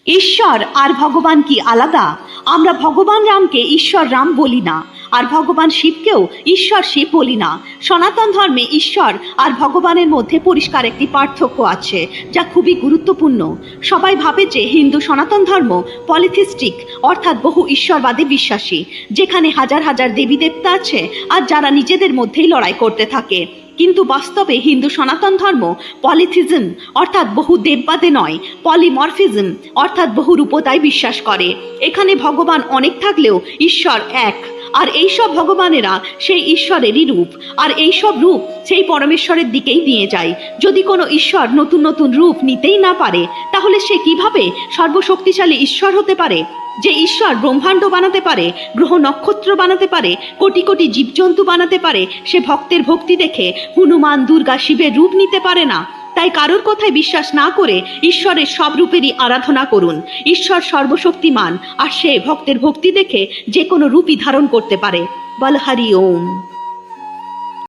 ঈশ্বর আর ভগবান কি আলাদা? আমরা ভগবান রামকে ঈশ্বর রাম বলি না, আর ভগবান শিবকেও ঈশ্বর শিব বলি না। সনাতন ধর্মে ঈশ্বর আর ভগবানের মধ্যে পরিষ্কার একটি পার্থক্য আছে, যা খুবই গুরুত্বপূর্ণ। সবাই ভাবে যে হিন্দু সনাতন ধর্ম পলিথিস্টিক, অর্থাৎ বহু ঈশ্বরবাদে বিশ্বাসী, যেখানে হাজার হাজার দেবী দেবতা আছে আর যারা নিজেদের মধ্যেই লড়াই করতে থাকে। কিন্তু বাস্তবে হিন্দু সনাতন ধর্ম পলিথিজম অর্থাৎ বহু দেববাদে নয়, পলিমরফিজম অর্থাৎ বহু রূপতায় বিশ্বাস করে। এখানে ভগবান অনেক থাকলেও ঈশ্বর এক, আর এইসব ভগবানেরা সেই ঈশ্বরেরই রূপ, আর এইসব রূপ সেই পরমেশ্বরের দিকেই নিয়ে যায়। যদি কোনো ঈশ্বর নতুন নতুন রূপ নিতেই না পারে, তাহলে সে কিভাবে সর্বশক্তিশালী ঈশ্বর হতে পারে? যে ঈশ্বর ব্রহ্মাণ্ড বানাতে পারে, গ্রহ নক্ষত্র বানাতে পারে, কোটি কোটি জীবজন্তু বানাতে পারে, সে ভক্তের ভক্তি দেখে হনুমান, দুর্গা, শিবের রূপ নিতে পারে না। তাই কারোর কথায় বিশ্বাস না করে ঈশ্বরের সব রূপেরই আরাধনা করুন। ঈশ্বর সর্বশক্তিমান, আর সে ভক্তের ভক্তি দেখে যে কোনো রূপই ধারণ করতে পারে। বল হরি ওম।